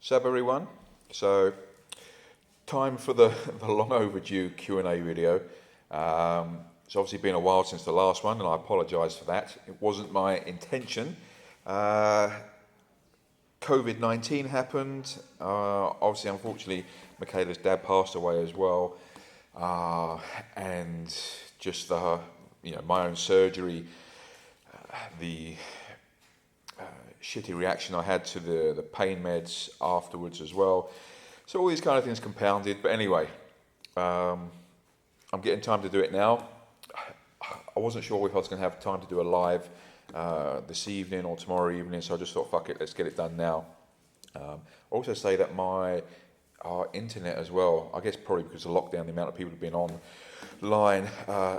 Sup everyone, so time for the long overdue Q&A video. It's obviously been a while since the last one and I apologise for that. It wasn't my intention. COVID-19 happened. Obviously, unfortunately, Michaela's dad passed away as well. And just my own surgery, the shitty reaction I had to the pain meds afterwards as well. So all these kind of things compounded. But anyway, I'm getting time to do it now. I wasn't sure if I was going to have time to do a live this evening or tomorrow evening, so I just thought, fuck it, let's get it done now. I also say that our internet as well, I guess probably because of lockdown, the amount of people who've been online,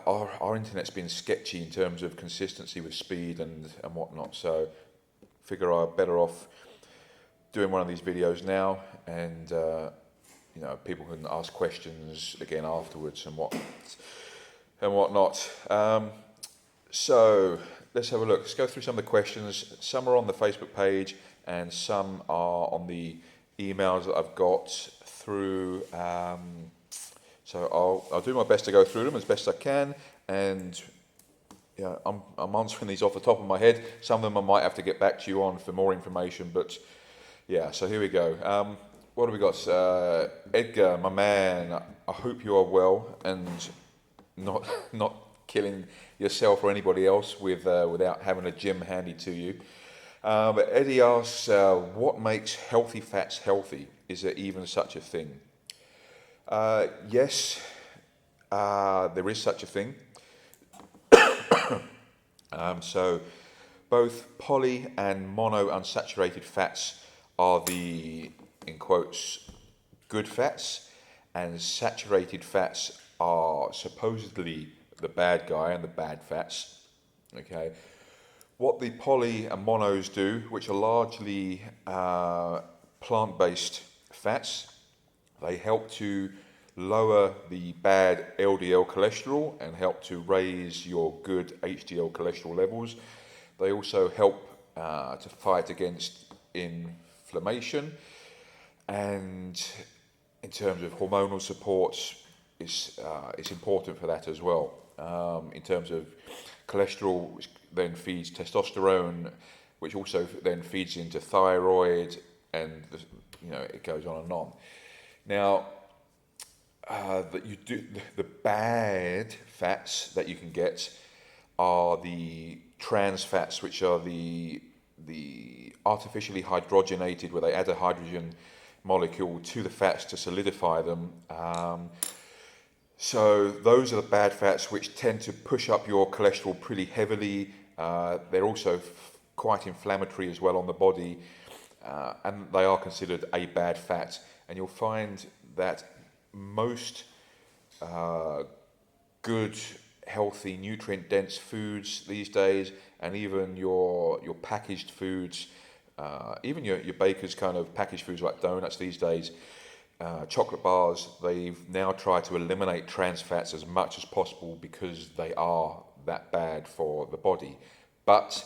our internet's been sketchy in terms of consistency with speed and whatnot. So figure I'm better off doing one of these videos now, and people can ask questions again afterwards and whatnot. So let's have a look. Let's go through some of the questions. Some are on the Facebook page and some are on the emails that I've got through. So I'll do my best to go through them as best I can, and yeah, I'm answering these off the top of my head. Some of them I might have to get back to you on for more information, but yeah, so here we go. What have we got? Edgar, my man, I hope you are well and not killing yourself or anybody else without having a gym handy to you. But Eddie asks, what makes healthy fats healthy? Is there even such a thing? Yes, there is such a thing. So both poly and mono unsaturated fats are the, in quotes, good fats, and saturated fats are supposedly the bad guy and the bad fats. Okay, what the poly and monos do, which are largely plant-based fats, they help to lower the bad LDL cholesterol and help to raise your good HDL cholesterol levels. They also help to fight against inflammation, and in terms of hormonal support, it's important for that as well. In terms of cholesterol, which then feeds testosterone, which also then feeds into thyroid, and it goes on and on. Now, the bad fats that you can get are the trans fats, which are the artificially hydrogenated, where they add a hydrogen molecule to the fats to solidify them. So those are the bad fats, which tend to push up your cholesterol pretty heavily. They're also quite inflammatory as well on the body, and they are considered a bad fat. And you'll find that most good, healthy, nutrient-dense foods these days, and even your packaged foods, even your baker's kind of packaged foods like donuts these days, chocolate bars, they've now tried to eliminate trans fats as much as possible because they are that bad for the body. But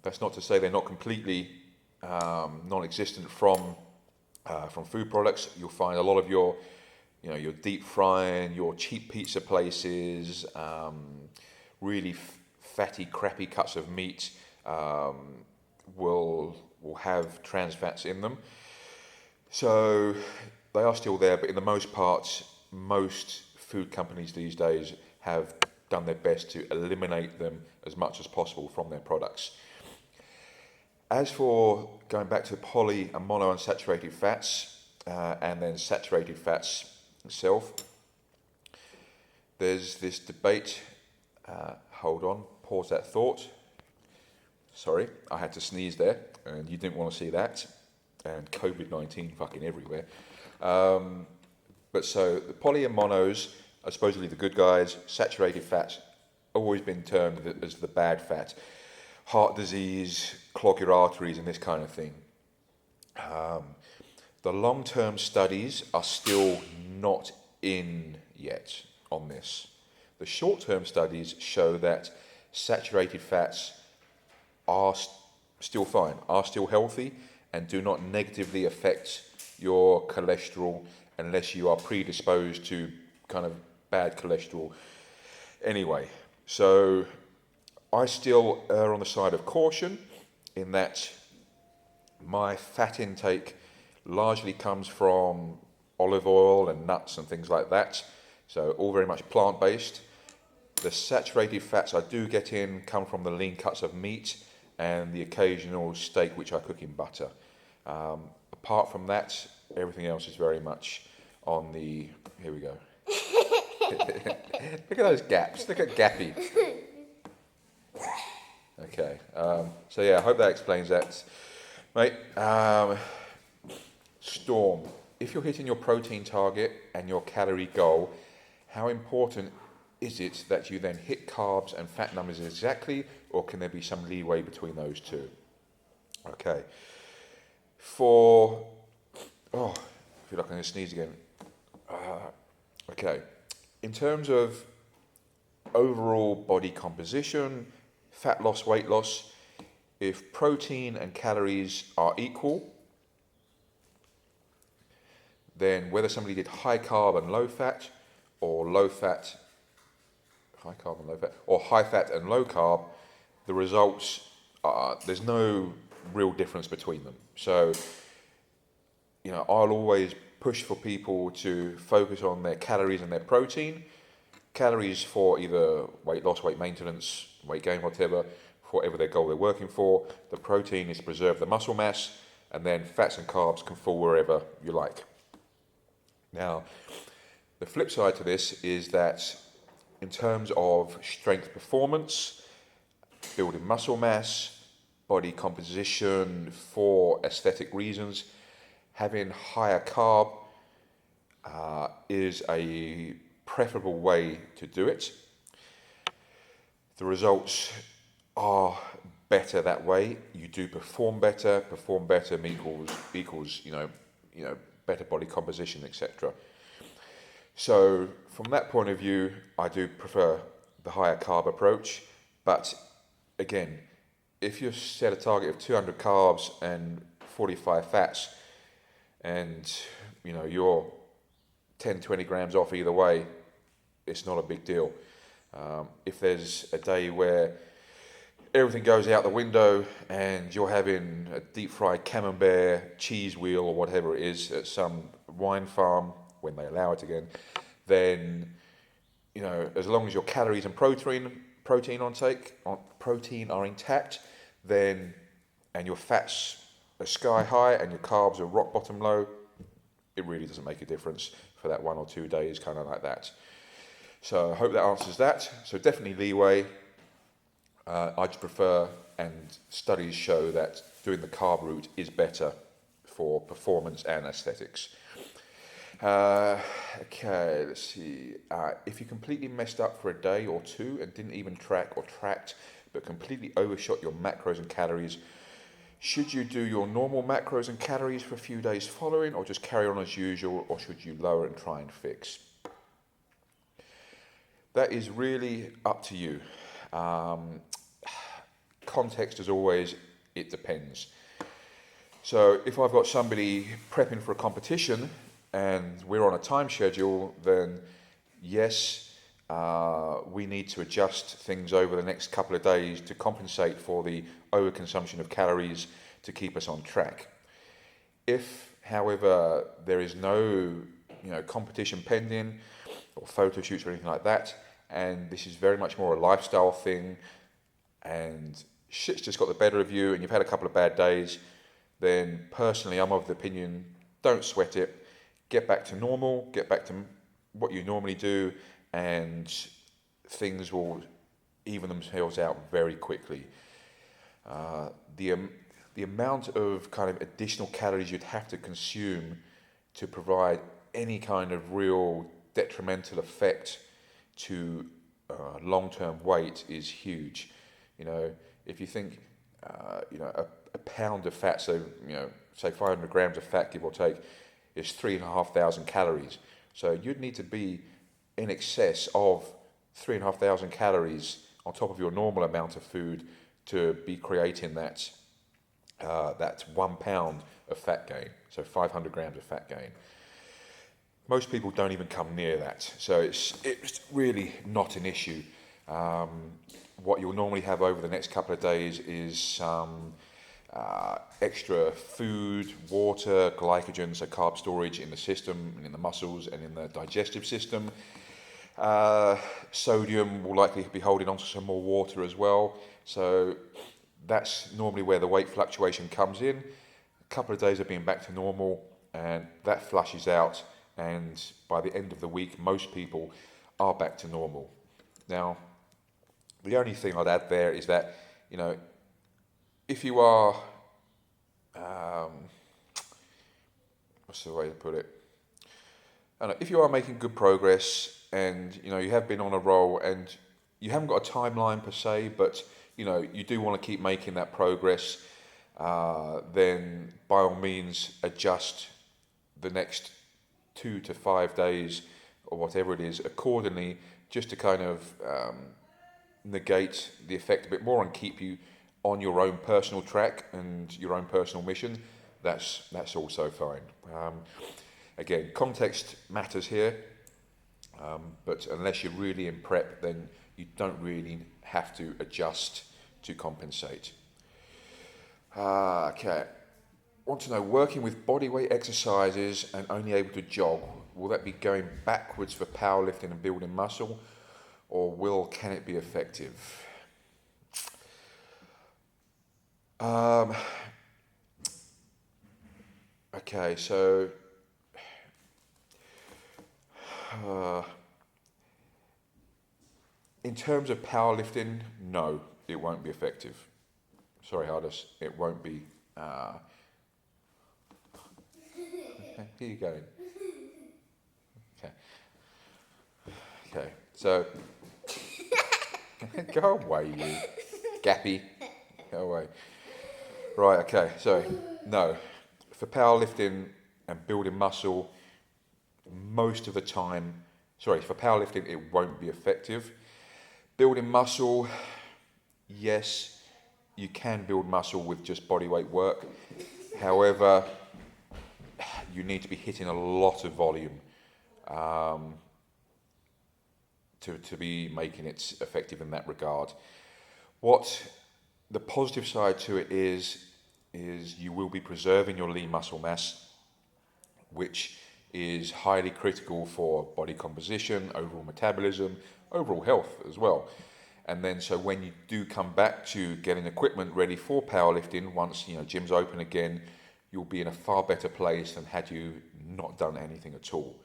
that's not to say they're not completely non-existent from food products. You'll find a lot of your deep frying, your cheap pizza places, really fatty, crappy cuts of meat will have trans fats in them. So they are still there, but in the most part, most food companies these days have done their best to eliminate them as much as possible from their products. As for going back to poly and mono unsaturated fats, and then saturated fats itself, there's this debate. Hold on, pause that thought. Sorry, I had to sneeze there, and you didn't want to see that. And COVID-19 fucking everywhere. But so the poly and monos are supposedly the good guys. Saturated fats always been termed as the bad fat. Heart disease, clog your arteries, and this kind of thing. The long-term studies are still not in yet on this. The short-term studies show that saturated fats are still fine, are still healthy, and do not negatively affect your cholesterol unless you are predisposed to kind of bad cholesterol anyway. So I still err on the side of caution in that my fat intake largely comes from olive oil and nuts and things like that. So all very much plant-based. The saturated fats I do get in come from the lean cuts of meat and the occasional steak which I cook in butter. Apart from that, everything else is very much on the... Here we go. Look at those gaps. Look at Gappy. Okay. So yeah, I hope that explains that. Mate, Storm, if you're hitting your protein target and your calorie goal, how important is it that you then hit carbs and fat numbers exactly, or can there be some leeway between those two? Okay. Oh, I feel like I'm going to sneeze again. Okay. In terms of overall body composition, fat loss, weight loss, if protein and calories are equal, then whether somebody did high carb and low fat, or high fat and low carb, the results are, there's no real difference between them. So, I'll always push for people to focus on their calories and their protein. Calories for either weight loss, weight maintenance, weight gain, whatever their goal they're working for. The protein is to preserve the muscle mass, and then fats and carbs can fall wherever you like. Now, the flip side to this is that in terms of strength performance, building muscle mass, body composition for aesthetic reasons, having higher carb is a preferable way to do it. The results are better that way. You do perform better equals better body composition, etc. So from that point of view, I do prefer the higher carb approach. But again, if you set a target of 200 carbs and 45 fats, and you're 10, 20 grams off either way, it's not a big deal. If there's a day where everything goes out the window and you're having a deep fried camembert cheese wheel or whatever it is at some wine farm, when they allow it again, then as long as your calories and protein are intact, then and your fats are sky high and your carbs are rock bottom low, it really doesn't make a difference for that 1 or 2 days, kind of like that. So I hope that answers that. So definitely leeway. I just prefer, and studies show that doing the carb route is better for performance and aesthetics. Okay, let's see. If you completely messed up for a day or two and didn't even track or tracked, but completely overshot your macros and calories, should you do your normal macros and calories for a few days following, or just carry on as usual, or should you lower and try and fix? That is really up to you. Context, as always, it depends. So if I've got somebody prepping for a competition and we're on a time schedule, then yes, we need to adjust things over the next couple of days to compensate for the overconsumption of calories to keep us on track. If, however, there is no competition pending or photo shoots or anything like that, and this is very much more a lifestyle thing, and shit's just got the better of you and you've had a couple of bad days, then personally I'm of the opinion, don't sweat it, get back to normal, get back to what you normally do, and things will even themselves out very quickly. The amount of kind of additional calories you'd have to consume to provide any kind of real detrimental effect to long-term weight is huge. If you think, a pound of fat, so, say 500 grams of fat, give or take, is 3,500 calories. So you'd need to be in excess of 3,500 calories on top of your normal amount of food to be creating that that's 1 pound of fat gain, so 500 grams of fat gain. Most people don't even come near that, so it's really not an issue. What you'll normally have over the next couple of days is some extra food, water, glycogen, so carb storage in the system and in the muscles and in the digestive system. Sodium will likely be holding on to some more water as well. So that's normally where the weight fluctuation comes in. A couple of days of being back to normal, and that flushes out. And by the end of the week, most people are back to normal. Now, the only thing I'd add there is that, if you are, what's the way to put it? I don't know, if you are making good progress and, you have been on a roll and you haven't got a timeline per se, but, you do want to keep making that progress, then by all means adjust the next 2 to 5 days or whatever it is accordingly, just to kind of negate the effect a bit more and keep you on your own personal track and your own personal mission. That's also fine. Again, context matters here, but unless you're really in prep, then you don't really have to adjust to compensate. Okay. Want to know, working with bodyweight exercises and only able to jog, will that be going backwards for powerlifting and building muscle, or can it be effective? Okay, so in terms of powerlifting, no, it won't be effective. Sorry, Hardus, it won't be. Okay, here you go. Okay, so go away, you gappy. Go away. Right, okay, so no, for powerlifting and building muscle, most of the time, for powerlifting, it won't be effective. Building muscle, yes, you can build muscle with just bodyweight work. However, you need to be hitting a lot of volume to be making it effective in that regard. What the positive side to it is you will be preserving your lean muscle mass, which is highly critical for body composition, overall metabolism, overall health as well. And then so when you do come back to getting equipment ready for powerlifting, once gyms open again, you'll be in a far better place than had you not done anything at all.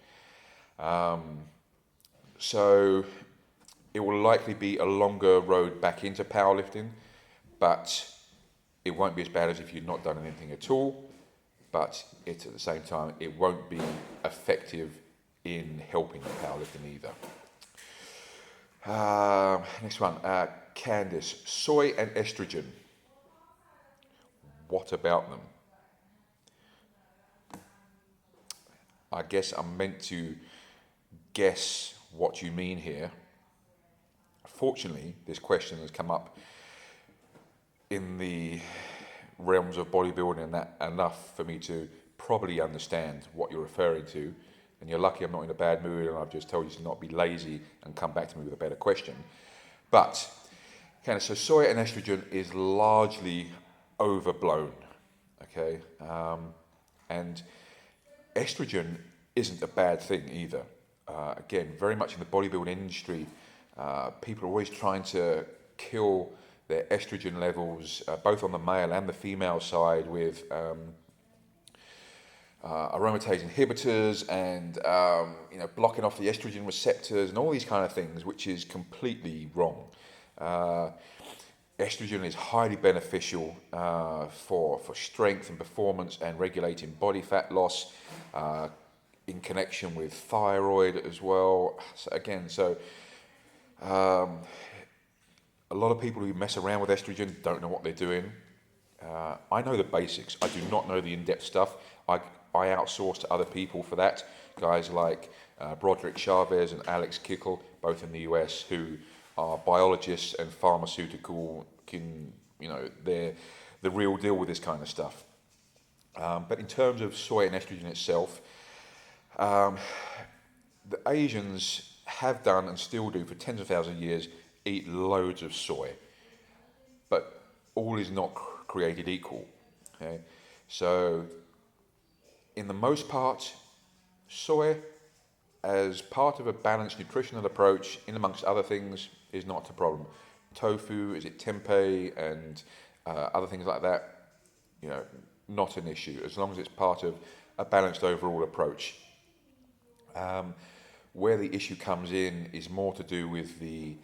So it will likely be a longer road back into powerlifting, but it won't be as bad as if you'd not done anything at all. But at the same time, it won't be effective in helping your powerlifting either. Next one, Candice, soy and estrogen. What about them? I guess I'm meant to guess what you mean here. Fortunately, this question has come up in the realms of bodybuilding and that enough for me to probably understand what you're referring to. And you're lucky I'm not in a bad mood and I've just told you to not be lazy and come back to me with a better question. But, so soy and estrogen is largely overblown, okay? And estrogen isn't a bad thing either. Again, very much in the bodybuilding industry, people are always trying to kill their estrogen levels, both on the male and the female side, with aromatase inhibitors and blocking off the estrogen receptors and all these kind of things, which is completely wrong. Estrogen is highly beneficial for strength and performance and regulating body fat loss, in connection with thyroid as well. So a lot of people who mess around with estrogen don't know what they're doing. I know the basics. I do not know the in-depth stuff. I outsource to other people for that. Guys like Broderick Chavez and Alex Kickel, both in the US, who are biologists and pharmaceutical. the real deal with this kind of stuff. But in terms of soy and estrogen itself, the Asians have done and still do for tens of thousands of years eat loads of soy, but all is not created equal. Okay? So, in the most part, soy, as part of a balanced nutritional approach, in amongst other things, is not a problem. Tofu, is it tempeh, and other things like that, not an issue as long as it's part of a balanced overall approach. Where the issue comes in is more to do with the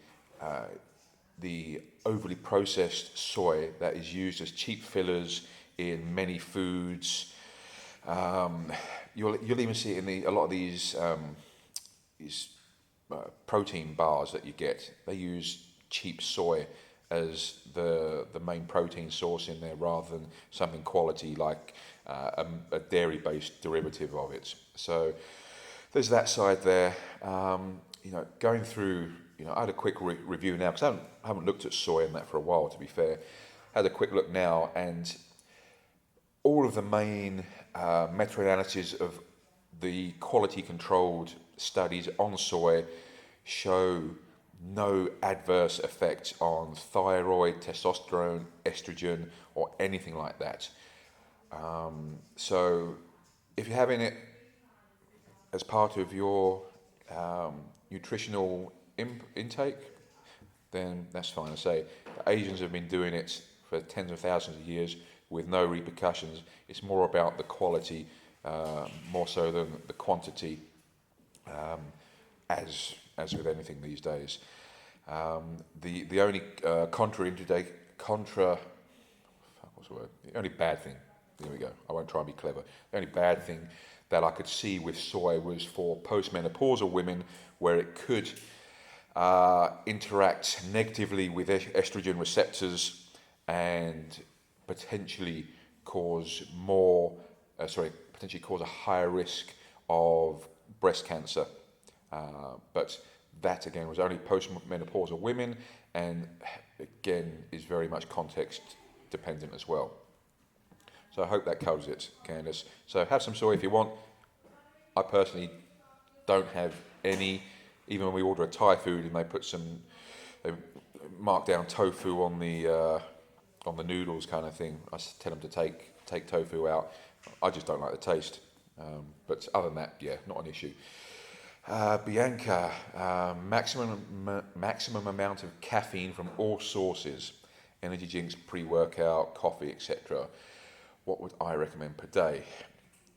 overly processed soy that is used as cheap fillers in many foods. You'll even see it in a lot of these protein bars that you get. They use cheap soy as the main protein source in there, rather than something quality like a dairy-based derivative of it. So there's that side there. Going through, I had a quick review now, because I haven't looked at soy and that for a while, to be fair. Had a quick look now, and all of the main meta-analyses of the quality-controlled studies on soy show no adverse effects on thyroid, testosterone, estrogen, or anything like that. So if you're having it as part of your nutritional intake, then that's fine. I say the Asians have been doing it for tens of thousands of years with no repercussions. It's more about the quality, more so than the quantity, as with anything these days. The only the only bad thing, there we go, I won't try and be clever. The only bad thing that I could see with soy was for postmenopausal women, where it could interact negatively with estrogen receptors and potentially cause a higher risk of breast cancer. But that again was only postmenopausal women, and again is very much context dependent as well. So I hope that covers it, Candice. So have some soy if you want. I personally don't have any. Even when we order a Thai food and they mark down tofu on the noodles kind of thing, I tell them to take tofu out. I just don't like the taste. But other than that, yeah, not an issue. Bianca, maximum amount of caffeine from all sources, energy drinks, pre-workout, coffee, etc. What would I recommend per day?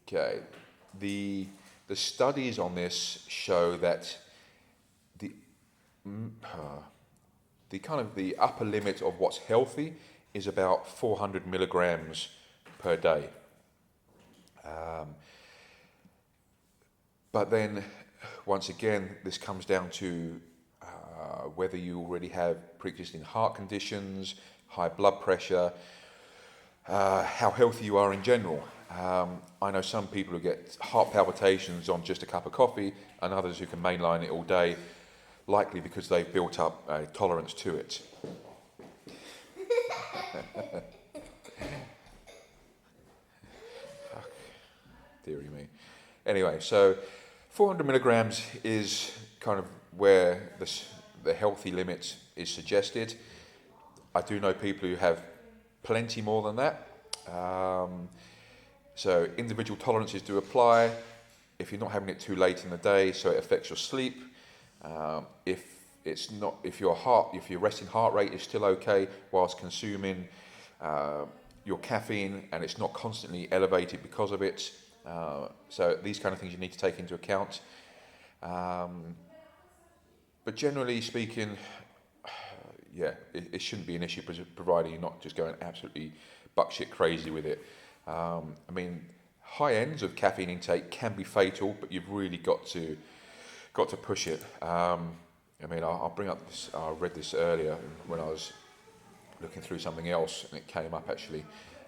Okay, the studies on this show that the upper limit of what's healthy is about 400 milligrams per day. But then, once again, this comes down to whether you already have pre-existing heart conditions, high blood pressure, how healthy you are in general. I know some people who get heart palpitations on just a cup of coffee, and others who can mainline it all day, likely because they've built up a tolerance to it. Fuck. Dearie me. Anyway, so 400 milligrams is kind of where the healthy limit is suggested. I do know people who have plenty more than that. So individual tolerances do apply. If you're not having it too late in the day, so it affects your sleep. If your resting heart rate is still okay whilst consuming your caffeine, and it's not constantly elevated because of it. So these kind of things you need to take into account. But generally speaking, it shouldn't be an issue, providing you're not just going absolutely buckshit crazy with it. High ends of caffeine intake can be fatal, but you've really got to push it. I'll bring up this. I read this earlier when I was looking through something else, and it came up actually.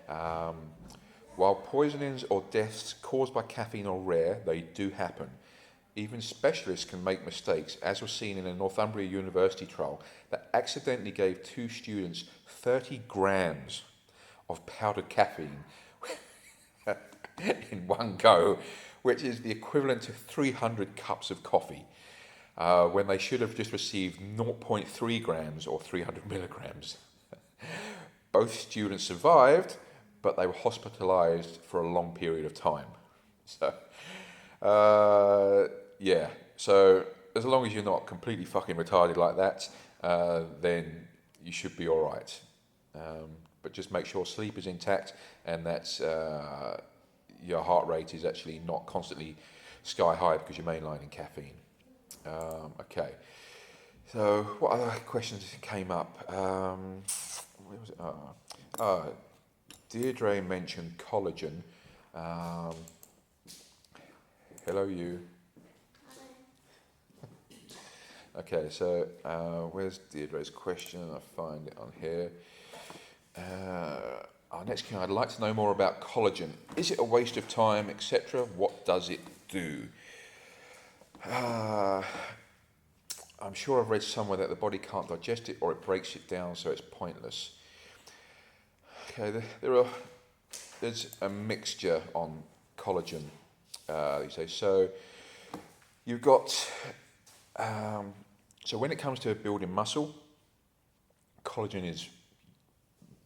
While poisonings or deaths caused by caffeine are rare, they do happen. Even specialists can make mistakes, as was seen in a Northumbria University trial that accidentally gave 2 students 30 grams of powdered caffeine in one go, which is the equivalent to 300 cups of coffee, when they should have just received zero point 0.3 grams or 300 milligrams. Both students survived, but they were hospitalized for a long period of time. So, yeah, so as long as you're not completely fucking retarded like that, then you should be all right. But just make sure sleep is intact and that your heart rate is actually not constantly sky high because you're mainlining caffeine. Okay, so what other questions came up? Where was it? Deirdre mentioned collagen. Hello, you. Okay, so where's Deirdre's question? I find it on here. Our next question, I'd like to know more about collagen. Is it a waste of time, etc.? What does it do? I'm sure I've read somewhere that the body can't digest it or it breaks it down, so it's pointless. Okay, there's a mixture on collagen, you say. So you've got, so when it comes to building muscle, collagen is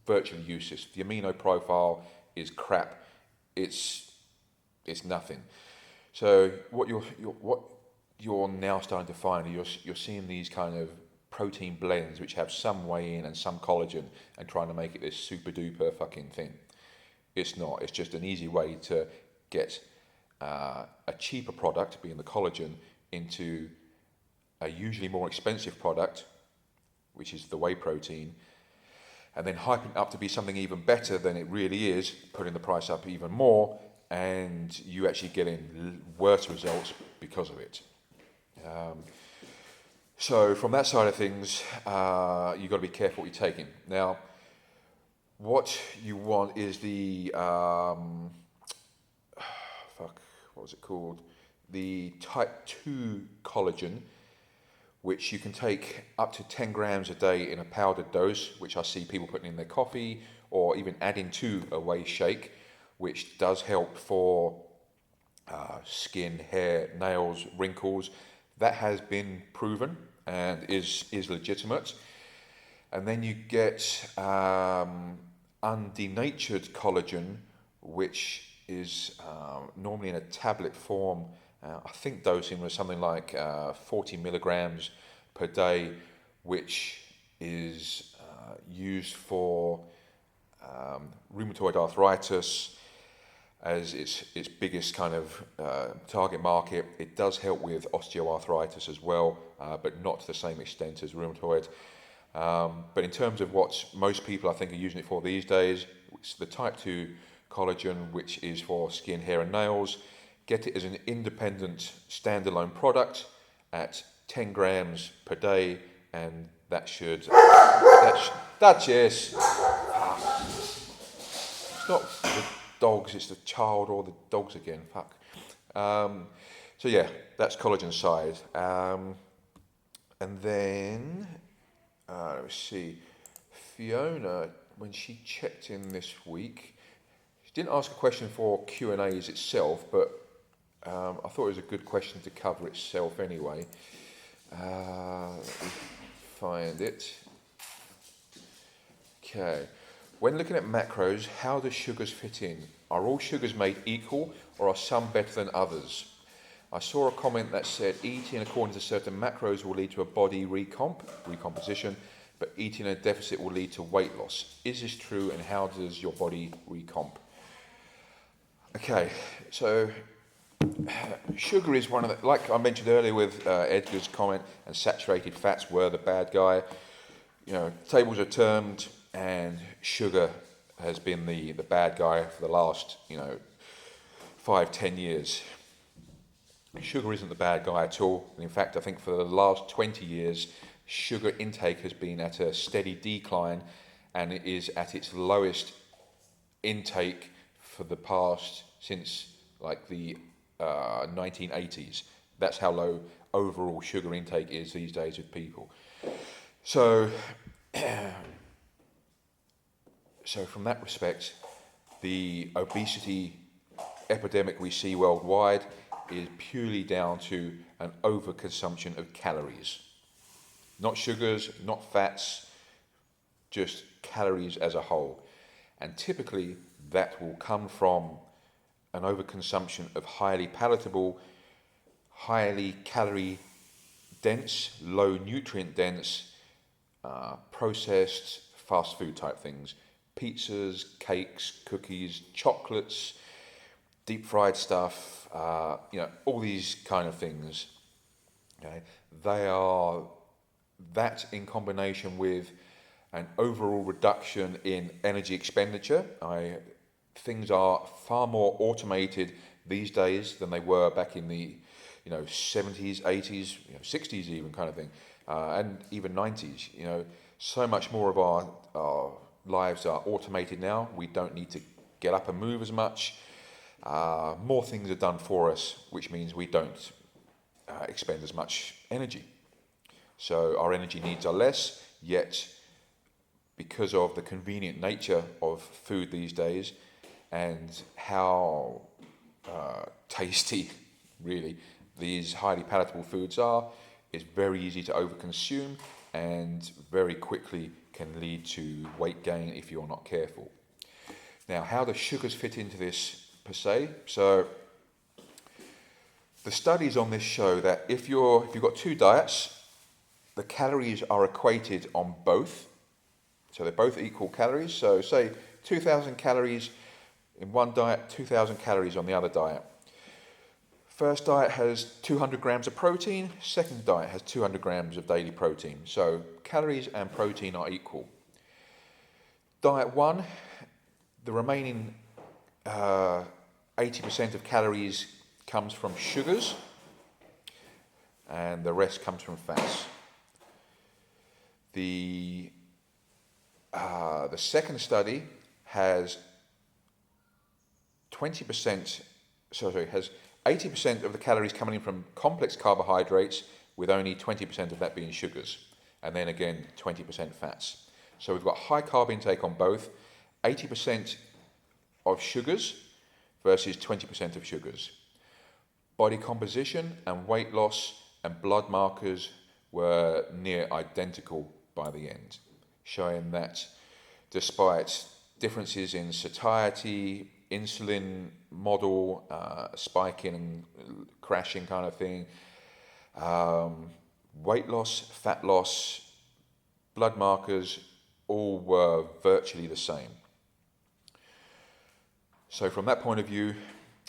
virtually useless. The amino profile is crap. It's nothing. So what you're now starting to find, you're seeing these kind of protein blends which have some whey in and some collagen and trying to make it this super duper fucking thing. It's not. It's just an easy way to get a cheaper product, being the collagen, into a usually more expensive product, which is the whey protein, and then hyping it up to be something even better than it really is, putting the price up even more, and you actually getting worse results because of it. So from that side of things, you've got to be careful what you're taking. Now, what you want is the, what was it called? The type 2 collagen, which you can take up to 10 grams a day in a powdered dose, which I see people putting in their coffee, or even adding to a whey shake, which does help for skin, hair, nails, wrinkles. That has been proven and is legitimate. And then you get undenatured collagen, which is normally in a tablet form. I think dosing was something like 40 milligrams per day, which is used for rheumatoid arthritis as its biggest kind of target market. It does help with osteoarthritis as well, but not to the same extent as rheumatoid. But in terms of what most people I think are using it for these days, it's the type 2 collagen, which is for skin, hair and nails. Get it as an independent standalone product at 10 grams per day, and that should, that's yes. It's not the dogs, it's the child or the dogs again, fuck. So yeah, that's collagen side. And then, let's see, Fiona, when she checked in this week, she didn't ask a question for Q&As itself, but I thought it was a good question to cover itself anyway. Let me find it. Okay. When looking at macros, how do sugars fit in? Are all sugars made equal, or are some better than others? I saw a comment that said eating according to certain macros will lead to a body recomposition, but eating in a deficit will lead to weight loss. Is this true, and how does your body recomp? Okay, so sugar is one of the, like I mentioned earlier with Edgar's comment, and saturated fats were the bad guy. You know, tables are turned, and sugar has been the bad guy for the last, 5-10 years. Sugar isn't the bad guy at all. In fact, I think for the last 20 years, sugar intake has been at a steady decline, and it is at its lowest intake for the past, since like the 1980s. That's how low overall sugar intake is these days with people. So So from that respect, the obesity epidemic we see worldwide is purely down to an overconsumption of calories. Not sugars, not fats, just calories as a whole. And typically that will come from an overconsumption of highly palatable, highly calorie dense, low nutrient dense, processed fast food type things. Pizzas, cakes, cookies, chocolates, deep fried stuff, all these kind of things. Okay, they are that in combination with an overall reduction in energy expenditure. Things are far more automated these days than they were back in the 70s, 80s, 60s even kind of thing, and even 90s. So much more of our lives are automated now. We don't need to get up and move as much. More things are done for us, which means we don't expend as much energy. So our energy needs are less, yet because of the convenient nature of food these days and how tasty, really, these highly palatable foods are, it's very easy to overconsume and very quickly can lead to weight gain if you're not careful. Now, how do sugars fit into this per se? So the studies on this show that if you've got two diets, the calories are equated on both. So they're both equal calories. So say 2,000 calories in one diet, 2,000 calories on the other diet. First diet has 200 grams of protein, second diet has 200 grams of daily protein. So calories and protein are equal. Diet 1, the remaining 80% of calories comes from sugars and the rest comes from fats. The second study has 80% of the calories coming in from complex carbohydrates, with only 20% of that being sugars, and then again 20% fats. So we've got high carb intake on both, 80% of sugars versus 20% of sugars. Body composition and weight loss and blood markers were near identical by the end, showing that despite differences in satiety, insulin model, spiking and crashing kind of thing, weight loss, fat loss, blood markers, all were virtually the same. So from that point of view,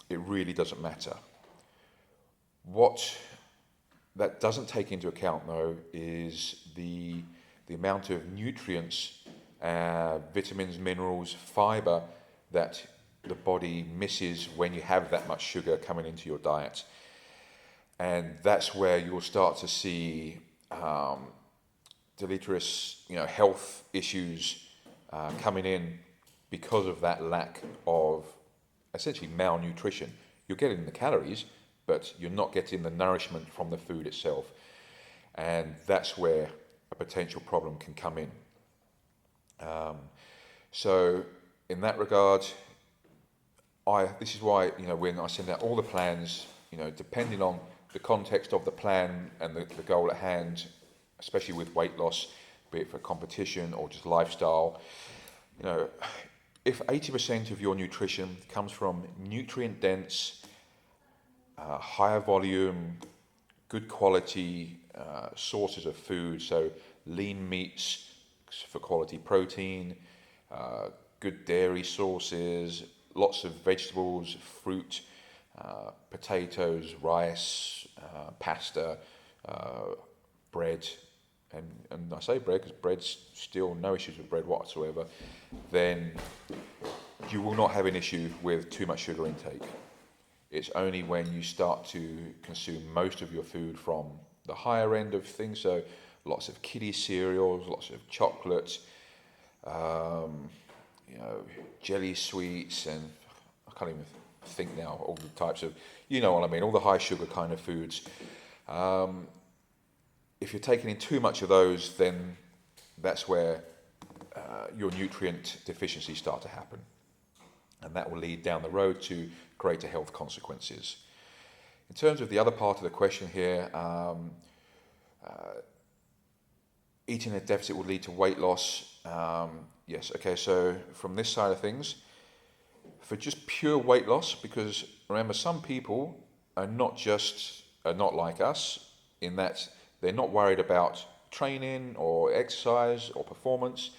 it really doesn't matter. What that doesn't take into account, though, is the amount of nutrients, vitamins, minerals, fiber that the body misses when you have that much sugar coming into your diet. And that's where you'll start to see deleterious, health issues coming in because of that lack of essentially malnutrition. You're getting the calories, but you're not getting the nourishment from the food itself. And that's where a potential problem can come in. So in that regard, this is why, when I send out all the plans, depending on the context of the plan and the goal at hand, especially with weight loss, be it for competition or just lifestyle, if 80% of your nutrition comes from nutrient dense, higher volume, good quality sources of food, so lean meats for quality protein, good dairy sources, lots of vegetables, fruit, potatoes, rice, pasta, bread, and I say bread because bread's still no issues with bread whatsoever, then you will not have an issue with too much sugar intake. It's only when you start to consume most of your food from the higher end of things, so lots of kiddie cereals, lots of chocolate, jelly sweets, and I can't even think now all the types of, what I mean, all the high sugar kind of foods. If you're taking in too much of those, then that's where your nutrient deficiencies start to happen. And that will lead down the road to greater health consequences. In terms of the other part of the question here, eating in a deficit will lead to weight loss. Yes, okay, so from this side of things, for just pure weight loss, because remember, some people are not like us in that they're not worried about training or exercise or performance.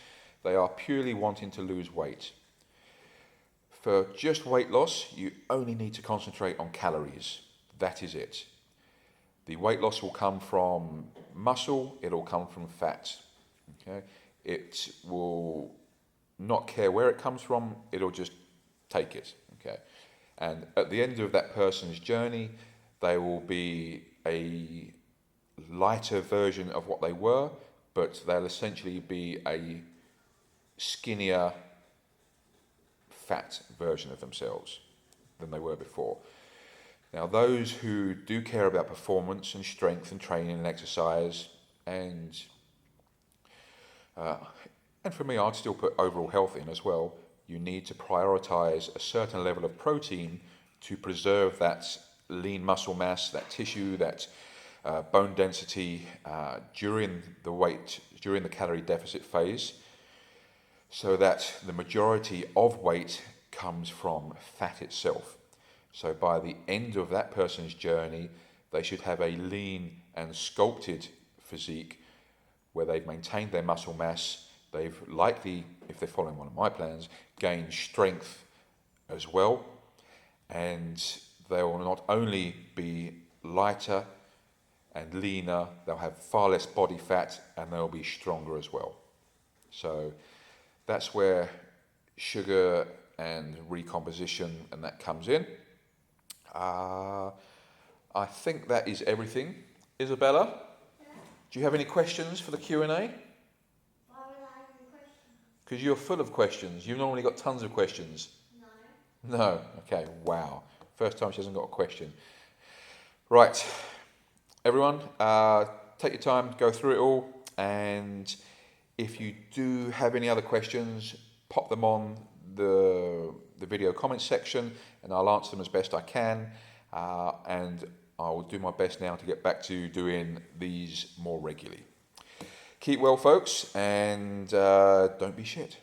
They are purely wanting to lose weight. For just weight loss, you only need to concentrate on calories. That is it. The weight loss will come from muscle, it'll come from fat. Okay? It will not care where it comes from, it'll just take it. Okay? And at the end of that person's journey, they will be a lighter version of what they were, but they'll essentially be a skinnier, fat version of themselves than they were before. Now, those who do care about performance and strength and training and exercise, and for me, I'd still put overall health in as well. You need to prioritize a certain level of protein to preserve that lean muscle mass, that tissue, that bone density during the calorie deficit phase, so that the majority of weight comes from fat itself. So by the end of that person's journey, they should have a lean and sculpted physique where they've maintained their muscle mass. They've likely, if they're following one of my plans, gained strength as well. And they will not only be lighter and leaner, they'll have far less body fat, and they'll be stronger as well. So that's where sugar and recomposition and that comes in. I think that is everything. Isabella, do you have any questions for the Q&A? Why would I have any questions? Because you're full of questions. You've normally got tons of questions. No? Okay, wow. First time she hasn't got a question. Right, everyone, take your time, go through it all, and if you do have any other questions, pop them on the video comments section, and I'll answer them as best I can, and I will do my best now to get back to doing these more regularly. Keep well, folks, and don't be shit.